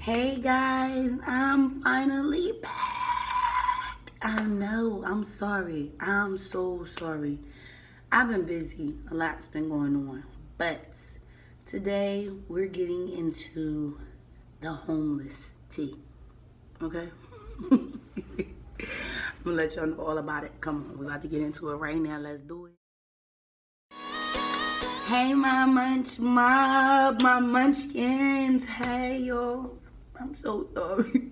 Hey guys, I'm finally back. I know, I'm sorry. I'm so sorry. I've been busy. A lot's been going on. But today we're getting into the homeless tea. Okay? I'm gonna let y'all know all about it. Come on, we're about to get into it right now. Let's do it. Hey, my munch mob, my munchkins. Hey, y'all. I'm so sorry.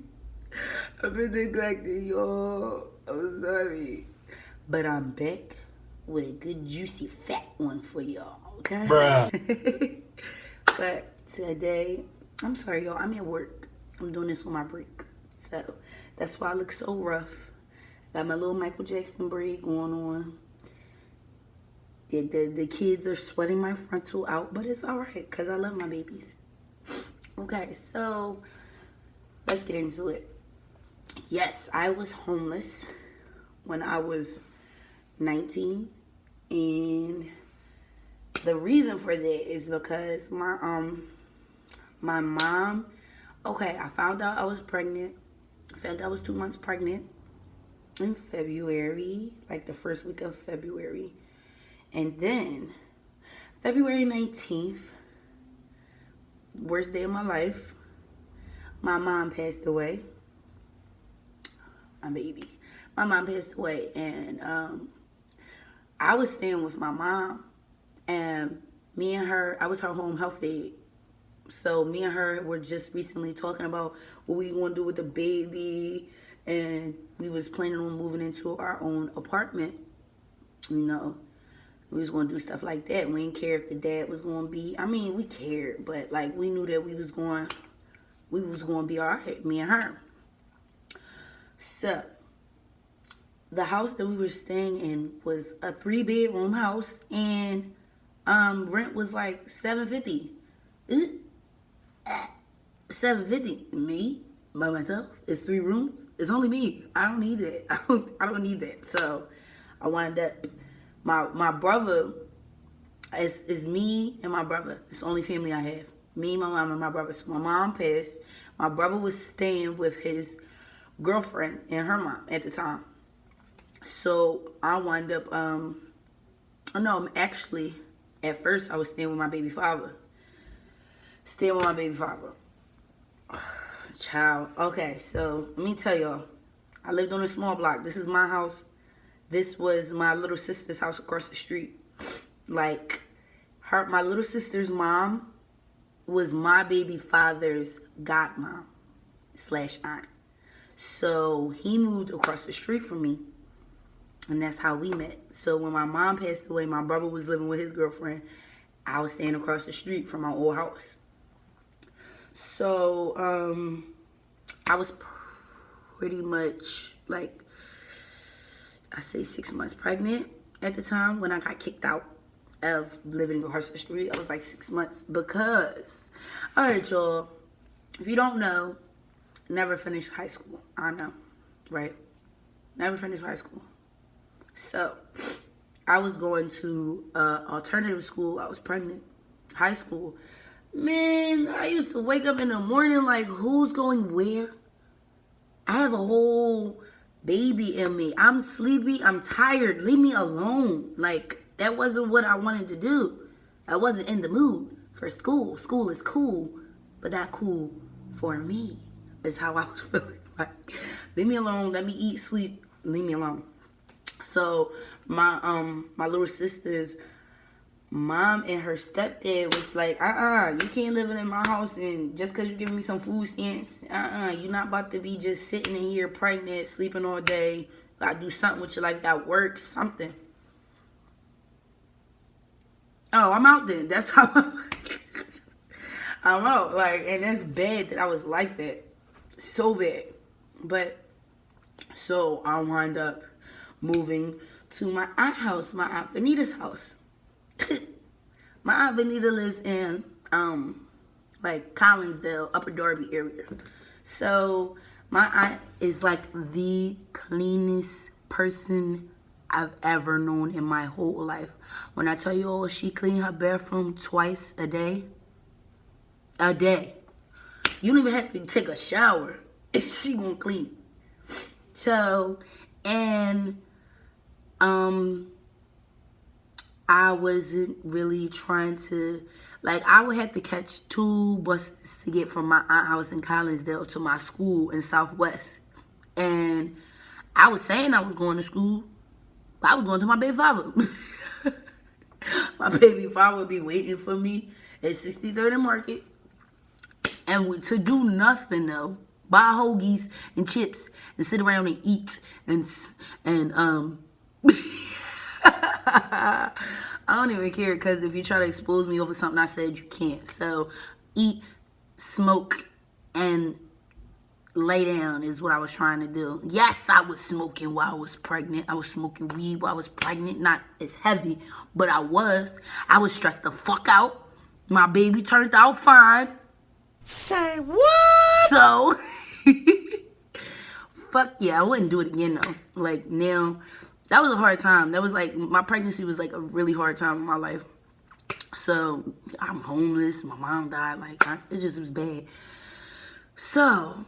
I've been neglected, y'all. I'm sorry. But I'm back with a good, juicy, fat one for y'all, okay? Bruh. But today, I'm sorry, y'all. I'm at work. I'm doing this on my break. So that's why I look so rough. Got my little Michael Jackson braid going on. The kids are sweating my frontal out, but it's all right because I love my babies. Okay, so let's get into it. Yes, I was homeless when I was 19, and the reason for that is because my mom. Okay, I found out I was pregnant. I found out I was 2 months pregnant in February, like the first week of February. And then, February 19th, worst day of my life, my mom passed away. My baby. My mom passed away, and I was staying with my mom, and me and her, I was her home health aide. So me and her were just recently talking about what we going to do with the baby, and we was planning on moving into our own apartment, you know. We was going to do stuff like that. We didn't care if the dad was going to be. I mean, we cared, but like we knew that we was going to be all right, me and her. So, the house that we were staying in was a 3-bedroom house, and rent was like $750. $750. Me by myself. It's 3 rooms. It's only me. I don't need that. I don't need that. So, I wound up. My brother, is me and my brother. It's the only family I have. Me, my mom, and my brother. So my mom passed. My brother was staying with his girlfriend and her mom at the time. So I wound up, actually, at first I was staying with my baby father. Child. Okay, so let me tell y'all. I lived on a small block. This is my house. This was my little sister's house across the street. Like, my little sister's mom was my baby father's godmom / aunt. So he moved across the street from me, and that's how we met. So when my mom passed away, my brother was living with his girlfriend. I was staying across the street from my old house. So I was pretty much like, I say 6 months pregnant at the time when I got kicked out of living across the street. I was like 6 months because, all right, y'all, if you don't know, never finished high school. I know, right? Never finished high school. So I was going to alternative school. I was pregnant. High school. Man, I used to wake up in the morning like, who's going where? I have a whole baby in me. I'm sleepy. I'm tired. Leave me alone. Like, that wasn't what I wanted to do. I wasn't in the mood for school. School is cool, but not cool for me, is how I was feeling. Like, leave me alone. Let me eat, sleep. Leave me alone. So my little sister's mom and her stepdad was like, you can't live in my house, and just because you're giving me some food stamps, you're not about to be just sitting in here pregnant, sleeping all day. You gotta do something with your life. You gotta work, something. Oh, I'm out then. That's how I'm out. Like, and that's bad that I was like that. So bad. But, so I wound up moving to my aunt's house, my Aunt Vanita's house. My Aunt Vanita lives in, like, Collinsdale, Upper Darby area. So, my aunt is, like, the cleanest person I've ever known in my whole life. When I tell you all, she cleaned her bathroom twice a day. You don't even have to take a shower. She gonna clean it. So, and I wasn't really trying to, like, I would have to catch 2 buses to get from my aunt's house in Collinsdale to my school in Southwest. And I was saying I was going to school, but I was going to my baby father. My baby father would be waiting for me at 63rd and Market. And to do nothing, though. Buy hoagies and chips and sit around and eat. And I don't even care, because if you try to expose me over something I said, you can't. So eat, smoke, and lay down is what I was trying to do. Yes, I was smoking while I was pregnant. I was smoking weed while I was pregnant. Not as heavy, but I was. I was stressed the fuck out. My baby turned out fine. Say what? So, fuck yeah, I wouldn't do it again though. Like, now, that was a hard time. That was like, my pregnancy was like a really hard time in my life. So, I'm homeless. My mom died. Like, it just was bad. So,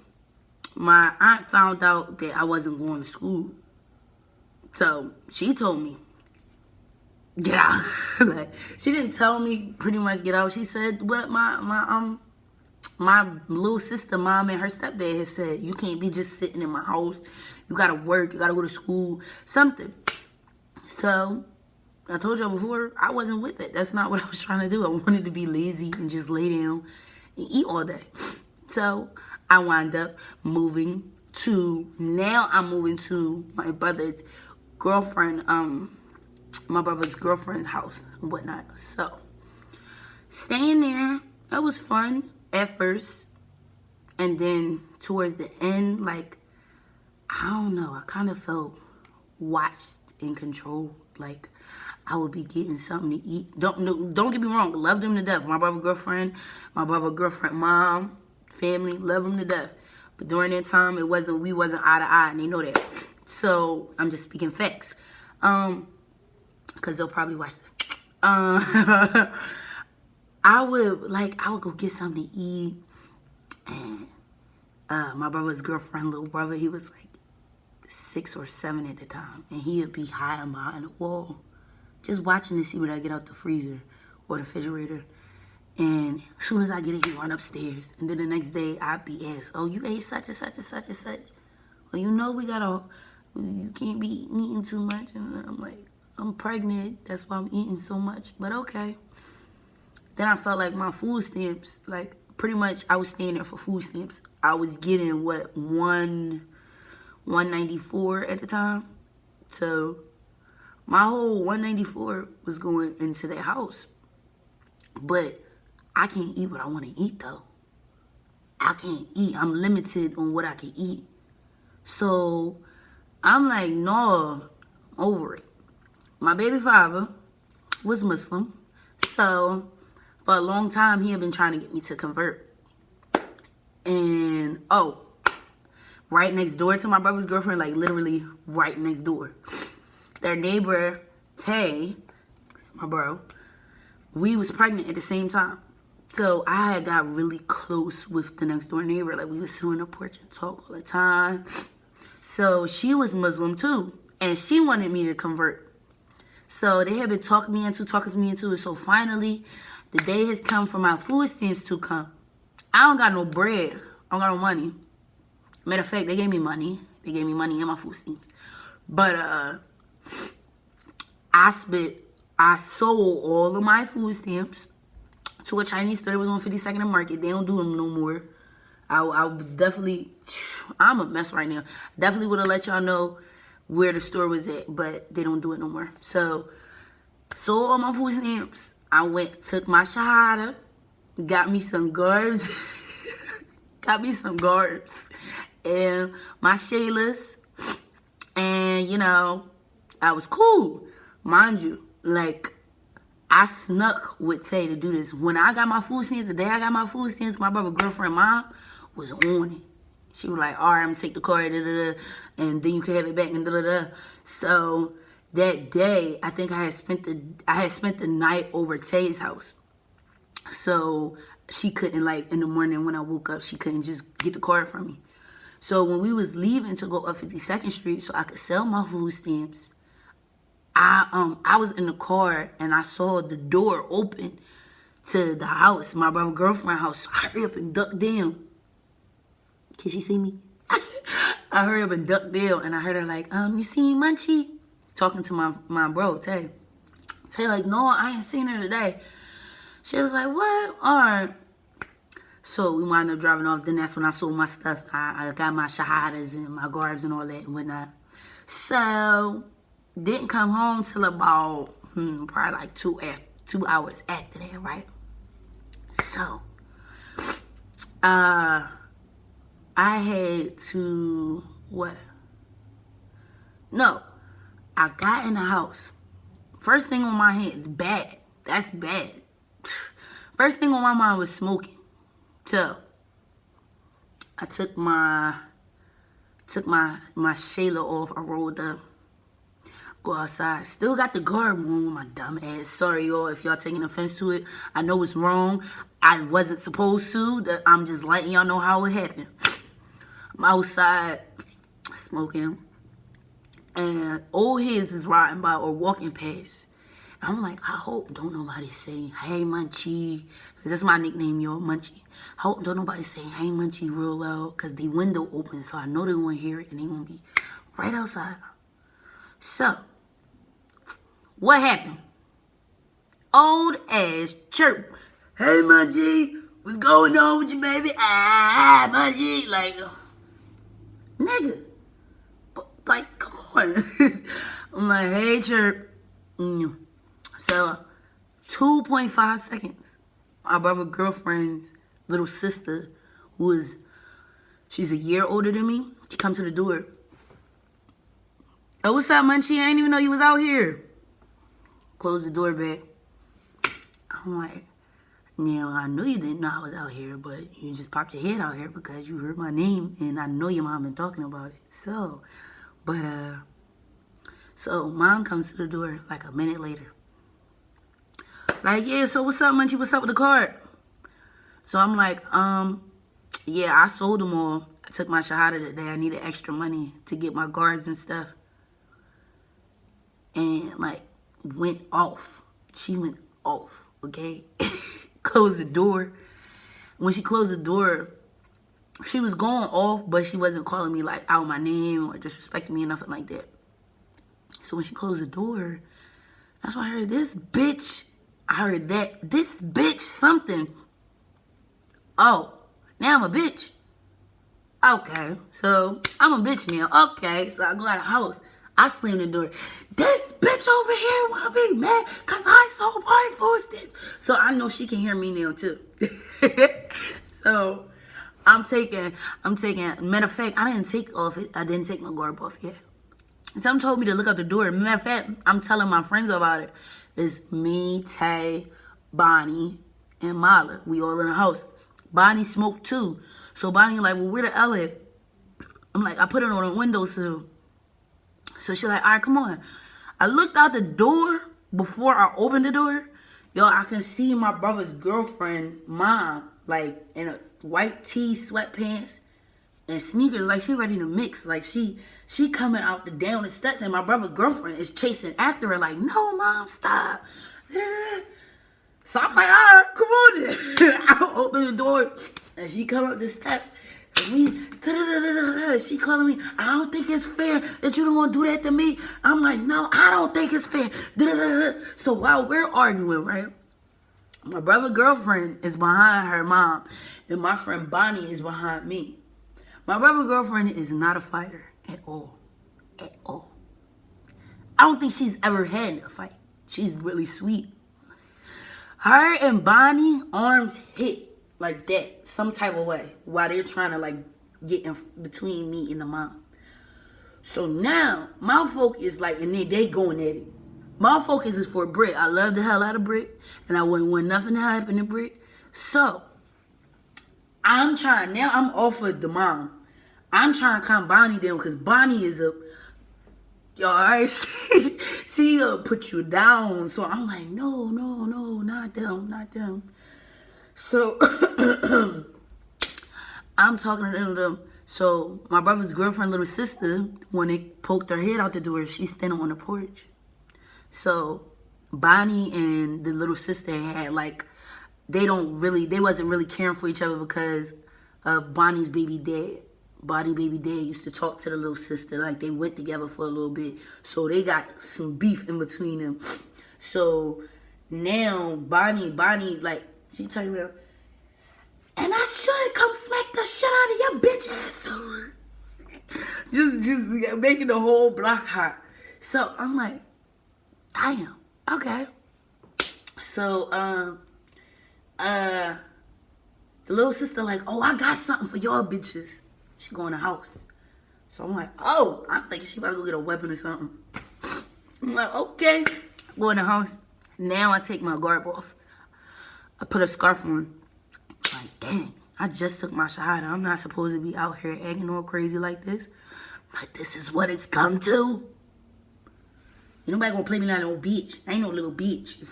my aunt found out that I wasn't going to school. So, she told me, get out. Like, she didn't tell me pretty much get out. She said, what my little sister, mom, and her stepdad had said, you can't be just sitting in my house. You gotta work. You gotta go to school. Something. So, I told y'all before, I wasn't with it. That's not what I was trying to do. I wanted to be lazy and just lay down and eat all day. So, I wound up moving to, now I'm moving to my brother's girlfriend's house and whatnot. So, staying there, that was fun at first. And then towards the end, like, I don't know, I kind of felt watched and controlled. Like, I would be getting something to eat. Don't get me wrong, love them to death. My brother girlfriend mom, family, love them to death. But during that time, we wasn't eye to eye, and they know that. So I'm just speaking facts, because they'll probably watch this. I would go get something to eat, and my brother's girlfriend, little brother, he was like 6 or 7 at the time, and he would be hiding behind the wall, just watching to see what I get out the freezer or the refrigerator. And as soon as I get it, he run upstairs. And then the next day, I'd be asked, oh, you ate such and such and such and such. Well, you know you can't be eating too much. And I'm like, I'm pregnant. That's why I'm eating so much. But okay. Then I felt like my food stamps, like pretty much I was staying there for food stamps. I was getting, $194 at the time. So my whole $194 was going into that house. But I can't eat what I want to eat, though. I can't eat. I'm limited on what I can eat. So, I'm like, no, I'm over it. My baby father was Muslim. So, for a long time, he had been trying to get me to convert. And, right next door to my brother's girlfriend, like literally right next door. Their neighbor, Tay, my bro, we was pregnant at the same time. So I had got really close with the next door neighbor. Like, we would sit on the porch and talk all the time. So she was Muslim too. And she wanted me to convert. So they had been talking me into it. So finally, the day has come for my food stamps to come. I don't got no bread. I don't got no money. Matter of fact, they gave me money. They gave me money and my food stamps. But I sold all of my food stamps to a Chinese store that was on 52nd and Market. They don't do them no more. I would definitely, I'm a mess right now. Definitely would have let y'all know where the store was at, but they don't do it no more. So, sold all my food stamps. I took my shahada, got me some garbs, and my shaylas, and, I was cool. Mind you, like, I snuck with Tay to do this. When I got my food stamps, the day I got my food stamps, my brother's girlfriend, mom, was on it. She was like, all right, I'm going to take the car, and then you can have it back, and So that day, I think I had spent the night over Tay's house. So she couldn't, like, in the morning when I woke up, she couldn't just get the card from me. So when we was leaving to go up 52nd Street so I could sell my food stamps, I was in the car and I saw the door open to the house, my brother girlfriend's house. So I hurry up and duck down. Can she see me? I hurry up and duck down and I heard her like, you seen Munchie? Talking to my bro, Tay. Tay like, no, I ain't seen her today. She was like, what? All right. So we wound up driving off. Then that's when I sold my stuff. I got my shahadas and my garbs and all that and whatnot. So didn't come home till about probably like 2 hours after that, right? So I had to what? No, I got in the house. First thing on my head, bad. That's bad. First thing on my mind was smoking. So I took my Shayla off. I rolled up. Go outside. Still got the guard on with my dumb ass. Sorry, y'all, if y'all taking offense to it. I know it's wrong. I wasn't supposed to. I'm just letting y'all know how it happened. I'm outside smoking. And old heads is riding by or walking past. I'm like, I hope don't nobody say, hey, Munchie. Because that's my nickname, y'all, Munchie. I hope don't nobody say, hey, Munchie, real loud. Because the window open, so I know they won't hear it. And they going to be right outside. So, what happened? Old ass chirp. Hey, Munchie, what's going on with you, baby? Ah, Munchie. Like, nigga. Like, come on. I'm like, hey, chirp. So, 2.5 seconds. My brother girlfriend's little sister, she's a year older than me, she comes to the door. Oh, what's up, Munchie? I didn't even know you was out here. Close the door back. I'm like, yeah, I knew you didn't know I was out here, but you just popped your head out here because you heard my name, and I know your mom been talking about it. So mom comes to the door like a minute later. Like, yeah, so what's up, Munchie? What's up with the card? So I'm like, yeah, I sold them all. I took my shahada today. I needed extra money to get my guards and stuff. And, like, went off. She went off, okay? Closed the door. When she closed the door, she was going off, but she wasn't calling me, like, out my name or disrespecting me or nothing like that. So when she closed the door, that's when I heard this bitch. I heard that. This bitch something. Oh, now I'm a bitch. Okay, so I'm a bitch now. Okay, so I go out of the house. I slam the door. This bitch over here wanna be mad because I sold my food stamps. So I know she can hear me now too. So I'm taking, matter of fact, I didn't take my garb off yet. Some told me to look out the door. Matter of fact, I'm telling my friends about it. It's me, Tay, Bonnie, and Mala. We all in the house. Bonnie smoked too. So Bonnie like, well, where the L at? I'm like, I put it on a windowsill. So she like, all right, come on. I looked out the door before I opened the door. Yo, I can see my brother's girlfriend, mom, like in a white tee, sweatpants, and sneakers. Like she ready to mix. Like she coming out down the steps, and my brother's girlfriend is chasing after her. Like, no, mom, stop. So I'm like, all right, come on then. I open the door, and she come up the steps. She calling me, I don't think it's fair that you don't want to do that to me. I'm like, no, I don't think it's fair. So while we're arguing, right, my brother's girlfriend is behind her mom, and my friend Bonnie is behind me. My brother's girlfriend is not a fighter at all. At all. I don't think she's ever had a fight. She's really sweet. Her and Bonnie arms hit like that, some type of way, while they're trying to like get in between me and the mom. So now my focus like, and then they going at it. My focus is for Britt. I love the hell out of Britt, and I wouldn't want nothing to happen to Britt. So I'm trying now. I'm off of the mom. I'm trying to calm Bonnie down because Bonnie is alright, she put you down. So I'm like, no, not them. So I'm talking to them. So my brother's girlfriend, little sister, when they poked her head out the door, she's standing on the porch. So Bonnie and the little sister had like, they wasn't really caring for each other because of Bonnie's baby dad. Bonnie baby dad used to talk to the little sister, like they went together for a little bit. So they got some beef in between them. So now Bonnie, like, she tell me, and I should come smack the shit out of your bitch ass. just making the whole block hot. So I'm like, damn, okay. So the little sister like, oh, I got something for y'all bitches. She go in the house. So I'm like, oh, I'm thinking she about to go get a weapon or something. I'm like, okay. Go in the house. Now I take my garb off. I put a scarf on. Like, dang, I just took my shahada. I'm not supposed to be out here acting all crazy like this. But this is what it's come to. Ain't nobody gonna play me like no bitch. I ain't no little bitch.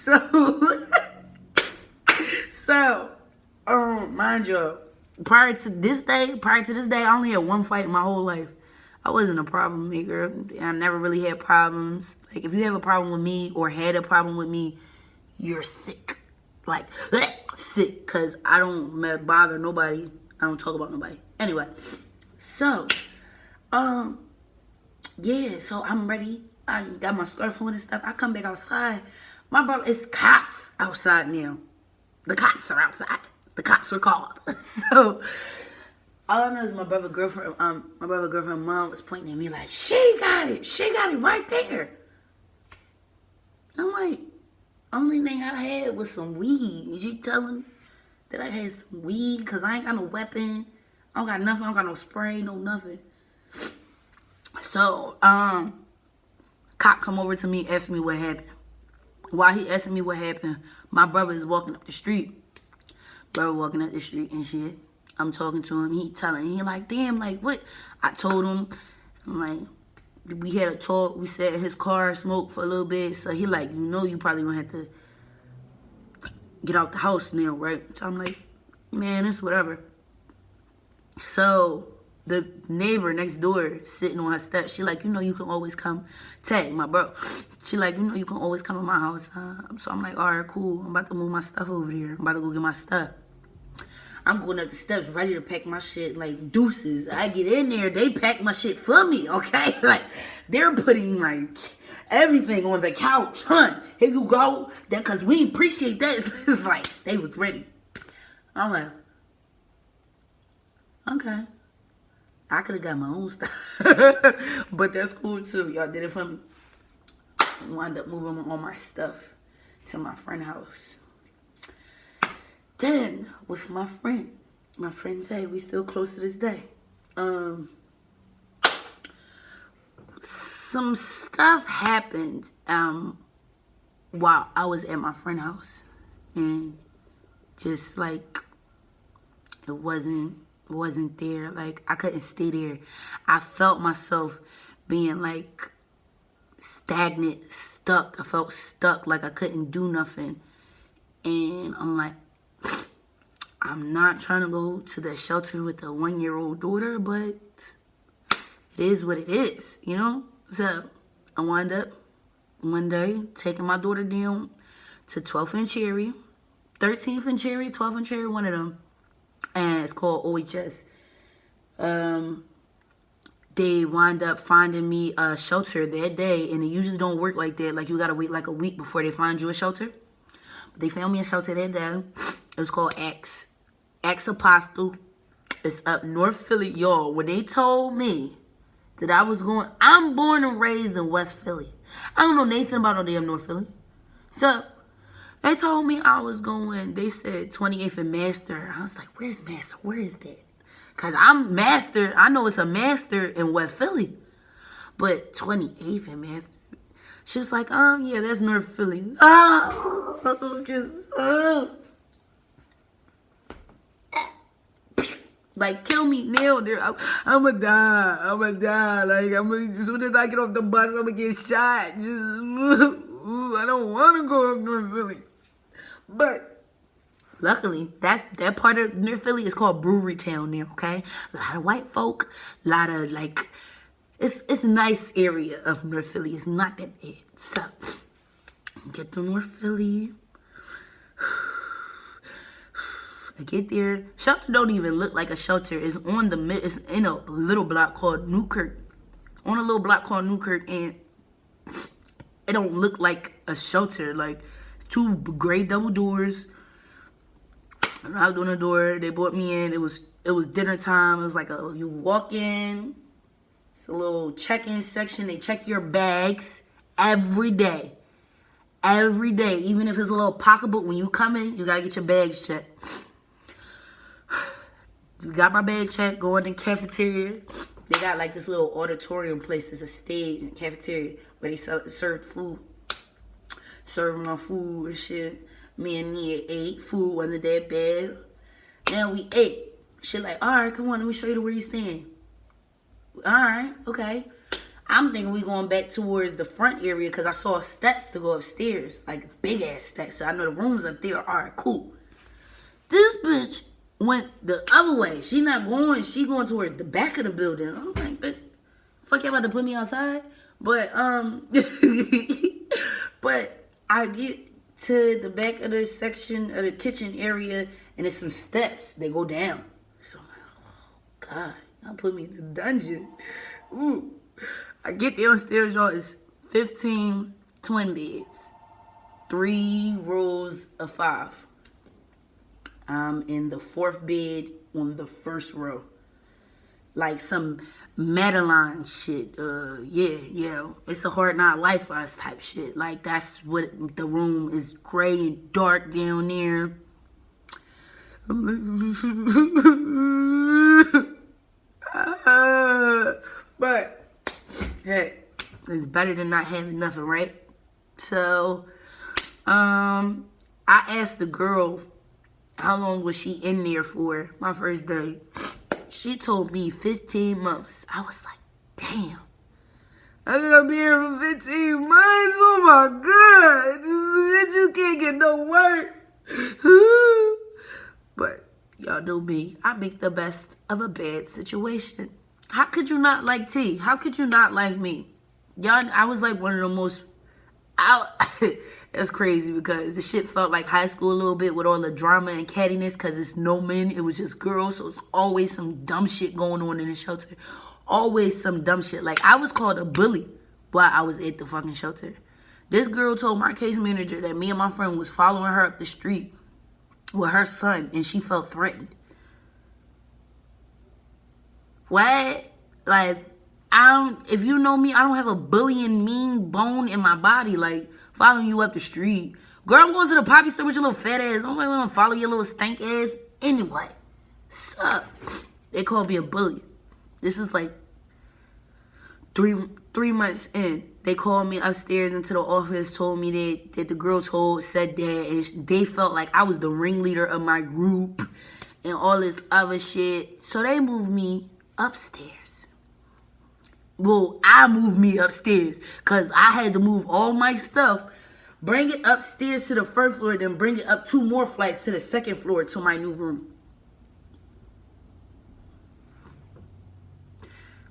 So, mind you, prior to this day, I only had one fight in my whole life. I wasn't a problem maker. I never really had problems. Like, if you have a problem with me or had a problem with me, you're sick. Like, sick, because I don't bother nobody. I don't talk about nobody. Anyway, so, yeah, so I'm ready. I got my scarf on and stuff. I come back outside. My brother, it's cops outside now. The cops are outside. The cops were called. So all I know is my brother's girlfriend mom was pointing at me like, she got it right there. I'm like, only thing I had was some weed. Is you telling me that I had some weed? Because I ain't got no weapon. I don't got nothing. I don't got no spray, no nothing. So, cop come over to me, ask me what happened. While he asking me what happened, my brother is walking up the street. And shit. I'm talking to him. He like, damn, like, what? I told him, I'm like, we had a talk. We sat in his car, smoked for a little bit. So he like, you probably gonna have to get out the house now, right? So I'm like, man, it's whatever. So the neighbor next door sitting on her steps, she like, you can always come tag my bro. She like, you can always come to my house. So I'm like, all right, cool. I'm about to move my stuff over there. I'm about to go get my stuff. I'm going up the steps ready to pack my shit like deuces. I get in there, they pack my shit for me, okay? Like, they're putting like everything on the couch. Hun, here you go. That, cause we appreciate that. It's like, they was ready. I'm like, okay. I could have got my own stuff. But that's cool too. Y'all did it for me. I wound up moving all my stuff to my friend's house. Then, with my friend Tay, we still close to this day. Some stuff happened while I was at my friend's house. And just like, it wasn't there. Like, I couldn't stay there. I felt myself being like stagnant, stuck. I felt stuck, like I couldn't do nothing. And I'm like, I'm not trying to go to the shelter with a 1-year-old daughter, but it is what it is, So I wound up one day taking my daughter down to 12th and Cherry, 13th and Cherry, 12th and Cherry, one of them. And it's called OHS. They wind up finding me a shelter that day, and it usually don't work like that. Like, you gotta wait like a week before they find you a shelter. But they found me a shelter that day. It was called Axe Apostle. It's up North Philly. Y'all, when they told me that I'm born and raised in West Philly. I don't know nothing about no damn North Philly. So, they told me I was going, they said 28th and Master. I was like, where's Master? Where is that? Because I'm Master. I know it's a Master in West Philly. But 28th and Master. She was like, yeah, that's North Philly. Like, kill me now. I'm gonna die. Like, as soon as I get off the bus, I'm gonna get shot. I don't want to go up North Philly. But Luckily, that part of near Philly is called Brewery Town now, okay? A lot of white folk, a lot of, like, it's a nice area of North Philly. It's not that bad. So, get to North Philly. I get there. Shelter don't even look like a shelter. It's it's in a little block called Newkirk. It's on a little block called Newkirk, and it don't look like a shelter. Like, 2 gray double doors. I knocked on the door. They brought me in. It was dinner time. It was like you walk in. It's a little check-in section. They check your bags every day. Every day. Even if it's a little pocketbook, when you come in, you got to get your bags checked. Got my bag checked. Go in the cafeteria. They got like this little auditorium place. It's a stage in the cafeteria where they serve food. Serving my food and shit. Me and Nia ate. Food wasn't that bad. Now we ate. Shit like, alright, come on, let me show you where you stand. Alright, okay. I'm thinking we going back towards the front area because I saw steps to go upstairs. Like big ass steps. So I know the rooms up there. Alright, cool. This bitch went the other way. She not going. She going towards the back of the building. I'm like, but fuck, y'all about to put me outside? But but I get to the back of the section of the kitchen area, and there's some steps. They go down. So I'm like, oh, God. Y'all put me in a dungeon. Ooh. I get downstairs, y'all. It's 15 twin beds. 3 rows of 5. I'm in the 4th bed on the 1st row. Like some Madeline shit. Yeah. It's a hard knock life for us type shit. Like, that's what the room is, gray and dark down there. But, hey, it's better than not having nothing, right? So, I asked the girl how long was she in there for my first day. She told me 15 months. I was like, damn. I'm gonna be here for 15 months? Oh my God. You can't get no worse. But y'all know me. I make the best of a bad situation. How could you not like T? How could you not like me? Y'all, I was like one of the most out. That's crazy because the shit felt like high school a little bit with all the drama and cattiness because it's no men. It was just girls. So it's always some dumb shit going on in the shelter. Always some dumb shit. Like, I was called a bully while I was at the fucking shelter. This girl told my case manager that me and my friend was following her up the street with her son and she felt threatened. What? Like, if you know me, I don't have a bullying mean bone in my body. Like, following you up the street. Girl, I'm going to the poppy store with your little fat ass. Nobody want to follow your little stank ass. Anyway, sup? They call me a bully. This is like three months in. They called me upstairs into the office, told me that the girl said that, and they felt like I was the ringleader of my group and all this other shit. So they moved me upstairs. Well, I moved me upstairs because I had to move all my stuff, bring it upstairs to the 1st floor, then bring it up 2 more flights to the 2nd floor to my new room.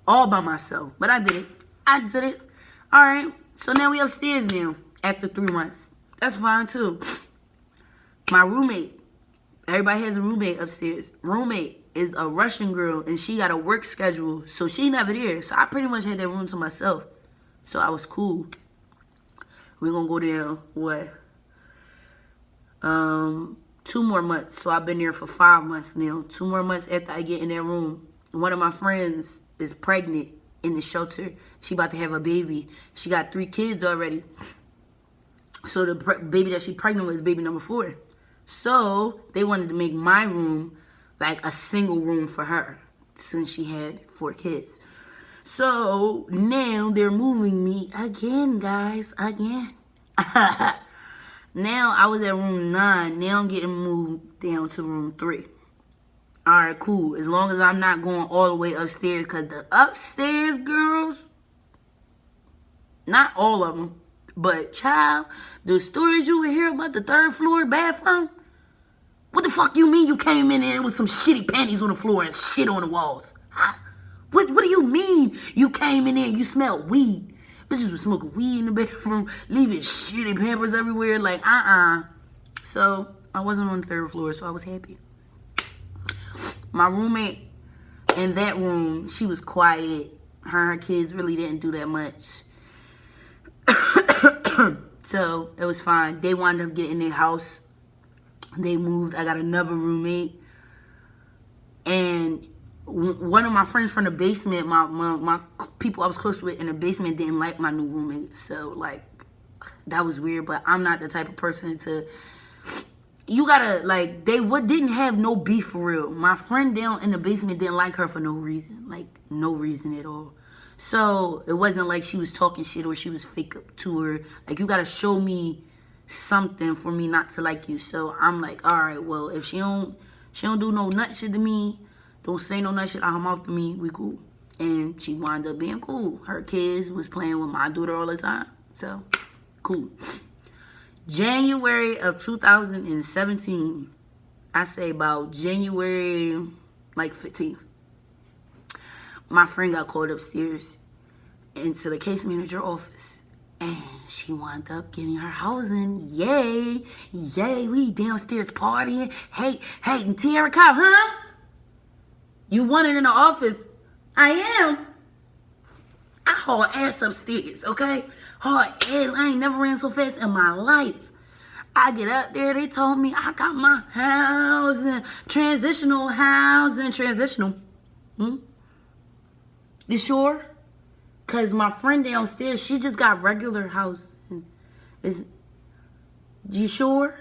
All by myself. But I did it. All right. So now we upstairs now after 3 months. That's fine too. My roommate. Everybody has a roommate upstairs. Roommate is a Russian girl, and she got a work schedule, so she never there. So I pretty much had that room to myself. So I was cool. We're gonna go there, 2 more months. So I've been there for 5 months now. 2 more months after I get in that room. One of my friends is pregnant in the shelter. She about to have a baby. She got 3 kids already. So the baby that she pregnant with is baby number 4. So they wanted to make my room like a single room for her since she had 4 kids. So now they're moving me again, guys. Again. Now I was at room 9. Now I'm getting moved down to room 3. Alright, cool. As long as I'm not going all the way upstairs. Because the upstairs girls, not all of them, but child, the stories you would hear about the 3rd floor bathroom, What the fuck you mean you came in there with some shitty panties on the floor and shit on the walls? Huh? What do you mean you came in there and you smelled weed? Bitches was smoking weed in the bedroom, leaving shitty Pampers everywhere. Like, So, I wasn't on the 3rd floor, so I was happy. My roommate in that room, she was quiet. Her and her kids really didn't do that much. So, it was fine. They wound up getting their house. They moved. I got another roommate. And one of my friends from the basement, my people I was close with in the basement didn't like my new roommate. So, like, that was weird. But I'm not the type of person to... You gotta, like, didn't have no beef for real. My friend down in the basement didn't like her for no reason. Like, no reason at all. So, it wasn't like she was talking shit or she was fake up to her. Like, you gotta show me something for me not to like you. So, I'm like, alright, well, if she don't do no nut shit to me, don't say no nut shit out her mouth to me, we cool. And she wound up being cool. Her kids was playing with my daughter all the time. So, cool. January of 2017, I say about January, like 15th, my friend got called upstairs into the case manager office, and she wound up getting her housing. Yay, we downstairs partying. Hey, Tierra Cop, huh? You wanted in the office? I am. I haul ass upstairs, okay? Hard ass. I ain't never ran so fast in my life. I get up there, they told me I got my housing, transitional. You sure? Because my friend downstairs, she just got regular housing. You sure?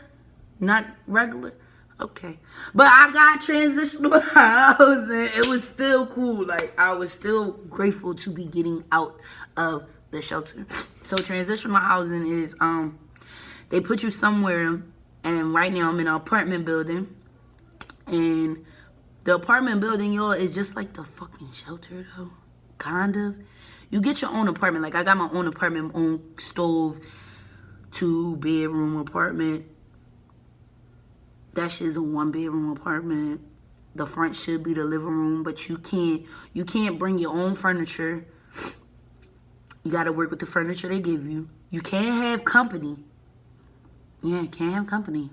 Not regular? Okay. But I got transitional housing. It was still cool. Like, I was still grateful to be getting out of the shelter. So, transitional housing is, they put you somewhere, and right now I'm in an apartment building. And the apartment building, y'all, is just like the fucking shelter, though. Kind of. You get your own apartment. Like, I got my own apartment, own stove, 2-bedroom apartment. That shit's a 1-bedroom apartment. The front should be the living room, but you can't bring your own furniture. You gotta work with the furniture they give you. You can't have company. Yeah, can't have company.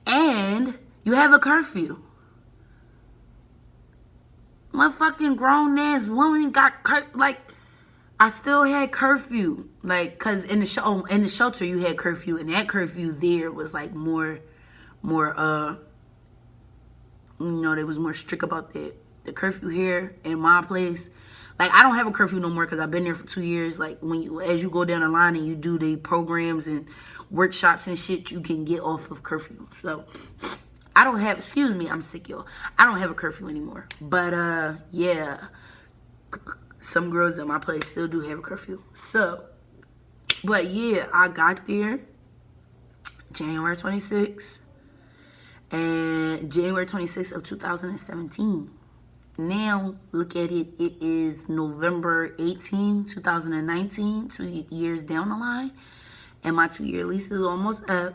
And you have a curfew. My fucking grown-ass woman got I still had curfew. Like, because in the shelter, you had curfew. And that curfew there was, like, more, they was more strict about that. The curfew here in my place, like, I don't have a curfew no more because I've been there for 2 years. Like, as you go down the line and you do the programs and workshops and shit, you can get off of curfew. So, I don't have, excuse me, I'm sick, y'all. I don't have a curfew anymore. But, yeah, some girls at my place still do have a curfew. So, but yeah, I got there January 26th. And January 26th of 2017. Now, look at it. It is November 18, 2019, 2 years down the line. And my 2-year lease is almost up.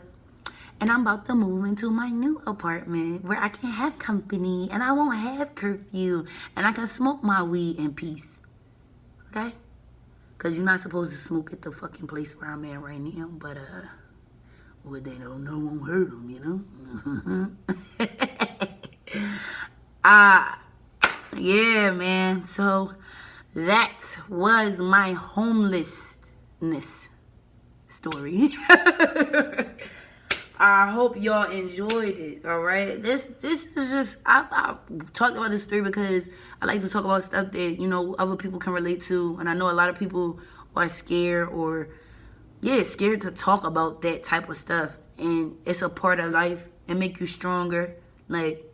And I'm about to move into my new apartment where I can have company and I won't have curfew. And I can smoke my weed in peace. Okay? Because you're not supposed to smoke at the fucking place where I'm at right now. But, what they don't know won't hurt them, you know? Yeah, man. So, that was my homelessness story. I hope y'all enjoyed it, all right? This is just, I talked about this story because I like to talk about stuff that, you know, other people can relate to. And I know a lot of people are scared or, scared to talk about that type of stuff. And it's a part of life. It make you stronger. Like,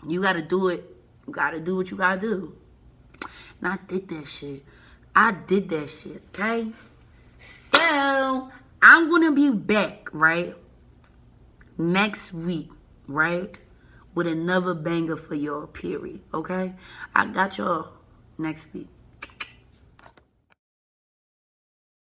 you got to do it. You got to do what you got to do. And I did that shit. Okay? So, I'm going to be back, right? Next week, right? With another banger for y'all, period. Okay? I got y'all next week.